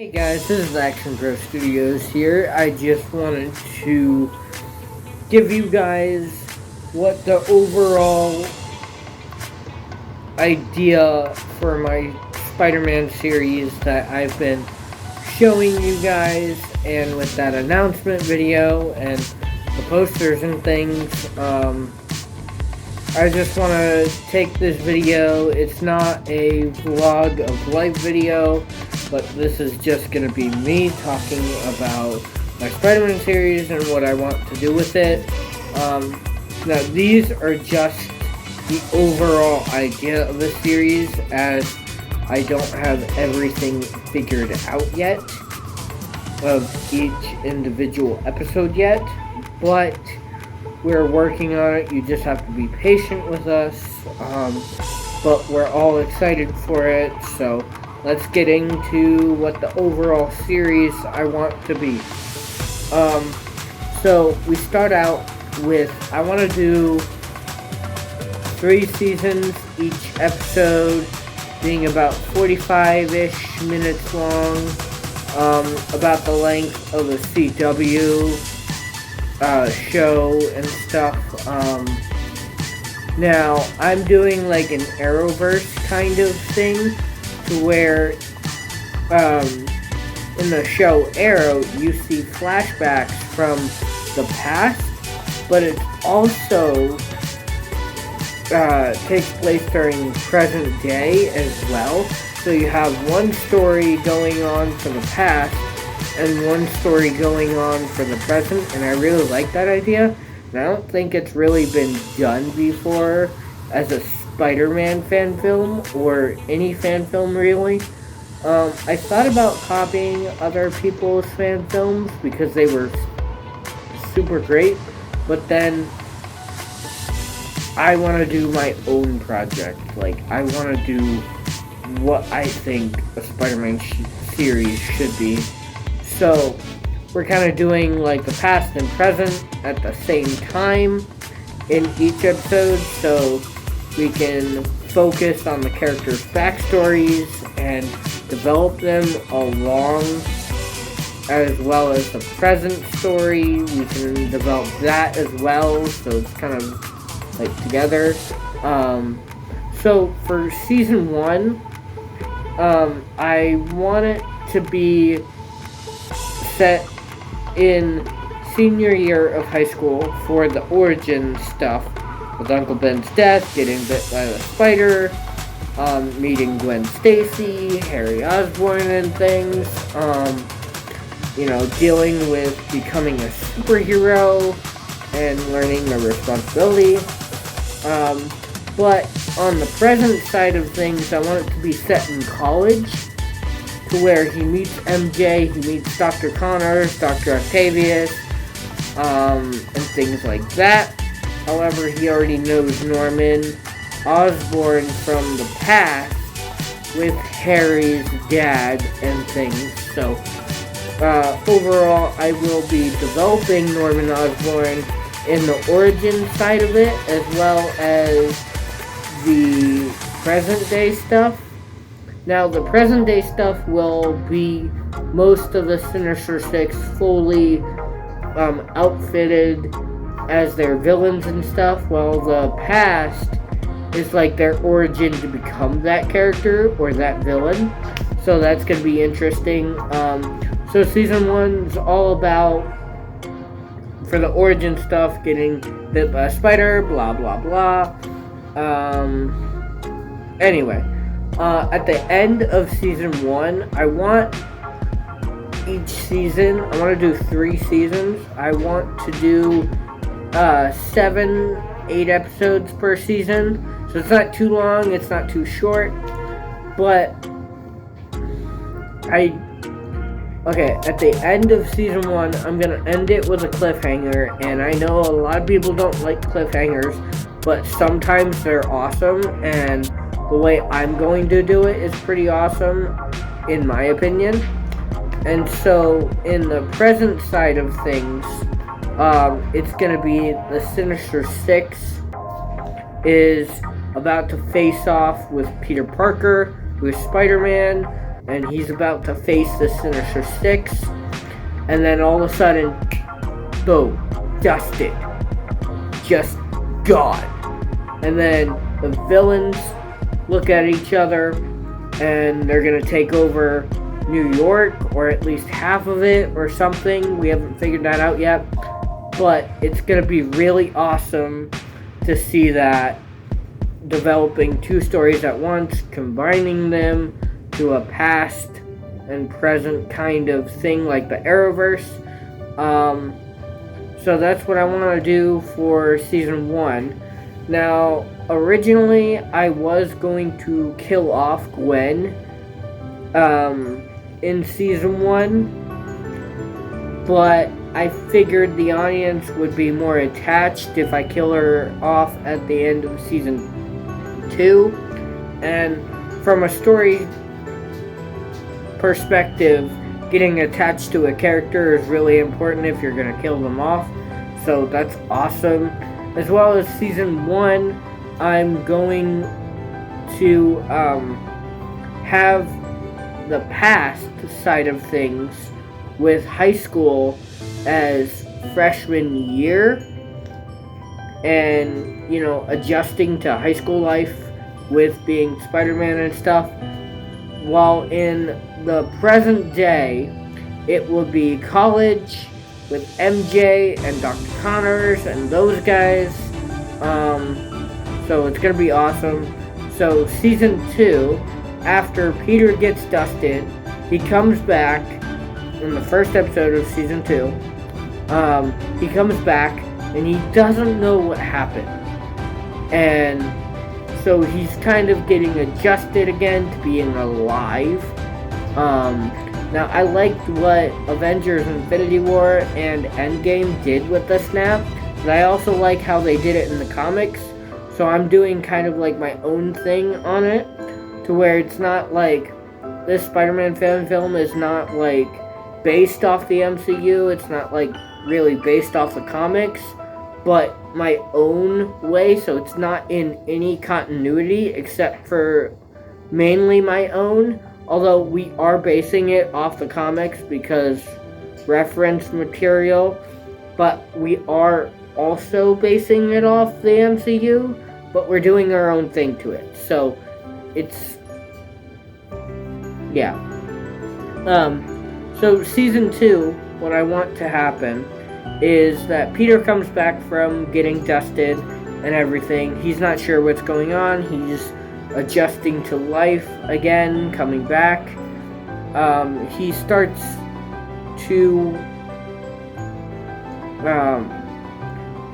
Hey guys, this is actionbrostudios here. I just wanted to give you guys what the overall idea for my Spider-Man series that I've been showing you guys, and with that announcement video and the posters and things. I just want to take this video. It's not a vlog of life video, but this is just going to be me talking about my Spider-Man series and what I want to do with it. Now, these are just the overall idea of the series, as I don't have everything figured out yet of each individual episode yet, but we're working on it. You just have to be patient with us, but we're all excited for it. So let's get into what the overall series I want to be. So we start out with, I want to do 3 seasons, each episode being about 45-ish minutes long, about the length of a CW show and stuff. Now, I'm doing like an Arrowverse kind of thing, to where in the show Arrow, you see flashbacks from the past, but it also takes place during present day as well. So you have one story going on for the past and one story going on for the present, and I really like that idea. And I don't think it's really been done before as a Spider-Man fan film, or any fan film really. I thought about copying other people's fan films because they were super great, but then I want to do my own project. Like, I want to do what I think a Spider-Man series should be. So we're kind of doing like the past and present at the same time in each episode, so we can focus on the characters' backstories and develop them along, as well as the present story. We can develop that as well, so it's kind of like together. So for season 1, I want it to be set in senior year of high school for the origin stuff, with Uncle Ben's death, getting bit by the spider, meeting Gwen Stacy, Harry Osborn and things, dealing with becoming a superhero and learning the responsibility. But on the present side of things, I want it to be set in college, to where he meets MJ, he meets Dr. Connors, Dr. Octavius, and things like that. However, he already knows Norman Osborn from the past with Harry's dad and things. So, overall, I will be developing Norman Osborn in the origin side of it, as well as the present day stuff. Now, the present day stuff will be most of the Sinister Six fully outfitted as their villains and stuff, while the past is like their origin to become that character or that villain. So that's going to be interesting. So season 1's all about, for the origin stuff, getting bit by a spider, blah blah blah. Anyway, at the end of season 1, I want each season, I want to do 3 seasons. I want to do 7-8 episodes per season. So it's not too long, it's not too short. But at the end of season 1, I'm going to end it with a cliffhanger. And I know a lot of people don't like cliffhangers, but sometimes they're awesome. And the way I'm going to do it is pretty awesome, in my opinion. And so, in the present side of things, it's going to be the Sinister Six is about to face off with Peter Parker, with Spider-Man, and he's about to face the Sinister Six, and then all of a sudden, boom, dusted, just gone. And then the villains look at each other, and they're gonna take over New York, or at least half of it, or something. We haven't figured that out yet, but it's gonna be really awesome to see that, developing two stories at once, combining them to a past and present kind of thing like the Arrowverse. So that's what I want to do for season 1. Now, originally I was going to kill off Gwen in season 1, but I figured the audience would be more attached if I kill her off at the end of season 2. And from a story perspective, getting attached to a character is really important if you're going to kill them off. So that's awesome. As well as season 1, I'm going to have the past side of things with high school as freshman year, and adjusting to high school life with being Spider-Man and stuff, while in the present day it will be college with MJ and Dr. Connors and those guys. So it's gonna be awesome. So season 2, after Peter gets dusted, he comes back in the first episode of season 2. He comes back and he doesn't know what happened, and so he's kind of getting adjusted again to being alive. Now I liked what Avengers Infinity War and Endgame did with the snap, but I also like how they did it in the comics. So I'm doing kind of like my own thing on it, to where it's not like this Spider-Man fan film is not like based off the MCU. It's not like really based off the comics, but my own way. So it's not in any continuity except for mainly my own. Although we are basing it off the comics because reference material, but we are also basing it off the MCU, but we're doing our own thing to it. So it's, yeah. So season 2, what I want to happen is that Peter comes back from getting dusted and everything. He's not sure what's going on. He's adjusting to life again, coming back. He starts to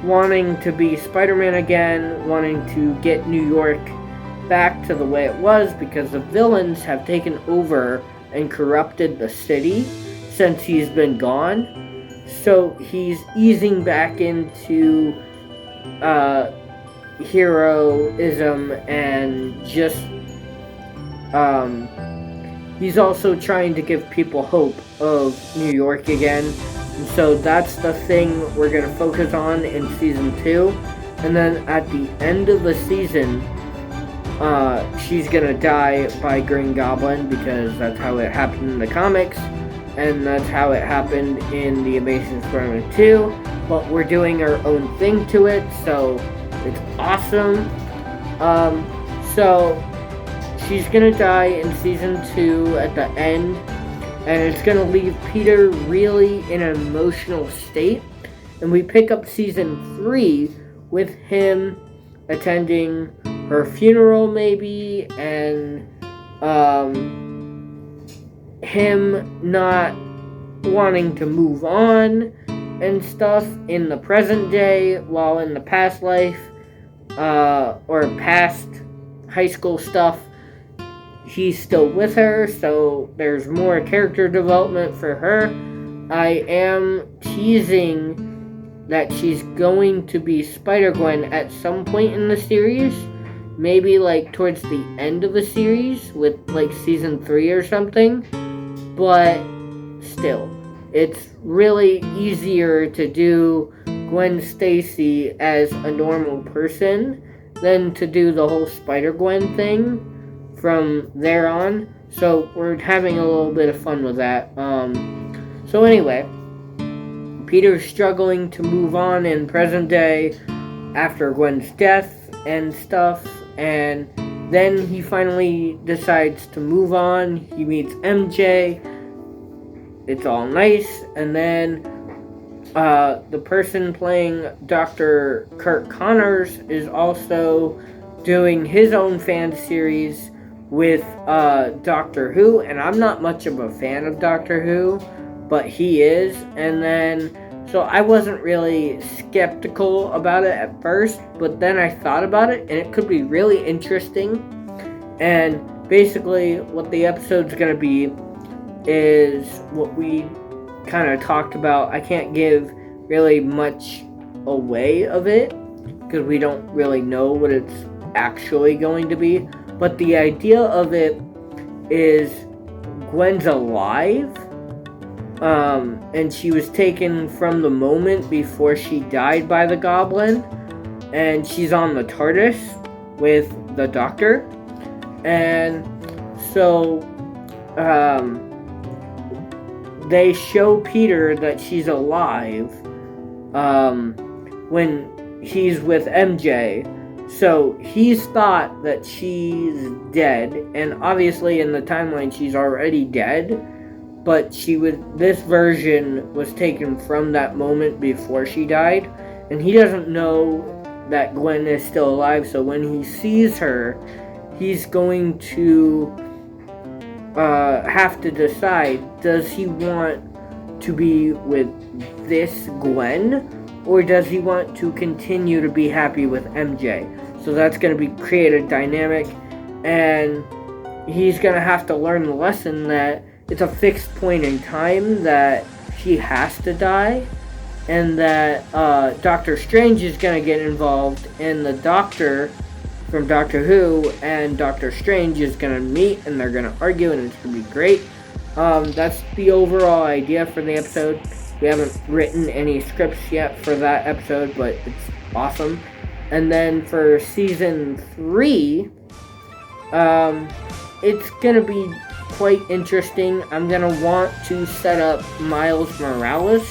wanting to be Spider-Man again, wanting to get New York back to the way it was, because the villains have taken over and corrupted the city since he's been gone. So he's easing back into heroism, and just he's also trying to give people hope of New York again. And so that's the thing we're going to focus on in season 2. And then at the end of the season, she's going to die by Green Goblin, because that's how it happened in the comics, and that's how it happened in The Amazing Spider-Man 2. But we're doing our own thing to it, so it's awesome. So she's going to die in season 2 at the end, and it's going to leave Peter really in an emotional state. And we pick up season 3 with him attending her funeral, maybe, and him not wanting to move on and stuff in the present day, while in the past life, or past high school stuff, he's still with her, so there's more character development for her. I am teasing that she's going to be Spider-Gwen at some point in the series, maybe like towards the end of the series with like season 3 or something, but still, it's really easier to do Gwen Stacy as a normal person than to do the whole Spider-Gwen thing from there on. So we're having a little bit of fun with that. So anyway, Peter's struggling to move on in present day after Gwen's death and stuff, and then he finally decides to move on. He meets MJ. It's all nice, and then the person playing Dr. Kirk Connors is also doing his own fan series with Doctor Who, and I'm not much of a fan of Doctor Who, but he is. And then, so I wasn't really skeptical about it at first, but then I thought about it, and it could be really interesting. And basically, what the episode's gonna be is what we kind of talked about. I can't give really much away of it because we don't really know what it's actually going to be. But the idea of it is Gwen's alive, and she was taken from the moment before she died by the Goblin, and she's on the TARDIS with the Doctor, and so they show Peter that she's alive when he's with MJ. So he's thought that she's dead, and obviously in the timeline she's already dead, but this version was taken from that moment before she died, and he doesn't know that Gwen is still alive. So when he sees her, he's going to have to decide, does he want to be with this Gwen, or does he want to continue to be happy with MJ? So that's going to create a dynamic, and he's going to have to learn the lesson that it's a fixed point in time that she has to die, and that Doctor Strange is going to get involved, and the Doctor from Doctor Who and Doctor Strange is going to meet, and they're going to argue, and it's going to be great. That's the overall idea for the episode. We haven't written any scripts yet for that episode, but it's awesome. And then for season 3, it's going to be quite interesting. I'm going to want to set up Miles Morales,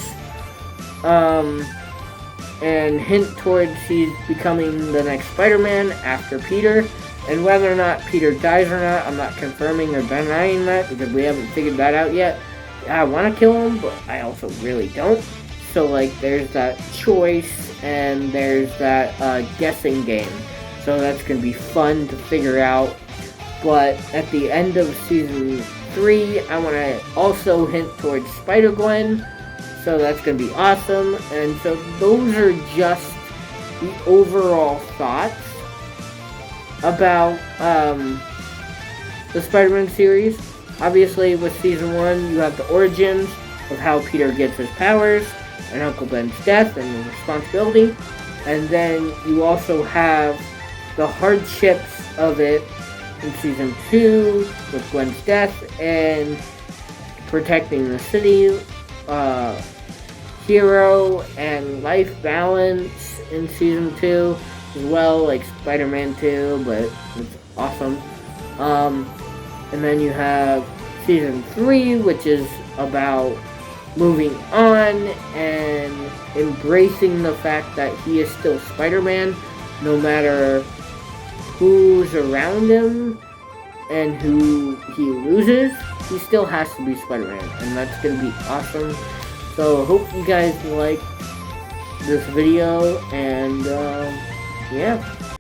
and hint towards he's becoming the next Spider-Man after Peter. And whether or not Peter dies or not, I'm not confirming or denying that because we haven't figured that out yet. I want to kill him, but I also really don't. So, there's that choice, and there's that guessing game. So that's going to be fun to figure out. But at the end of season 3, I want to also hint towards Spider-Gwen. So that's going to be awesome. And so those are just the overall thoughts about the Spider-Man series. Obviously, with season 1, you have the origins of how Peter gets his powers, and Uncle Ben's death and the responsibility. And then you also have the hardships of it in season 2 with Gwen's death and protecting the city, hero and life balance in season 2 as well, like Spider-Man 2, but it's awesome. And then you have season 3, which is about moving on and embracing the fact that he is still Spider-Man, no matter who's around him and who he loses, he still has to be Spider-Man, and that's going to be awesome. So, hope you guys like this video, and yeah.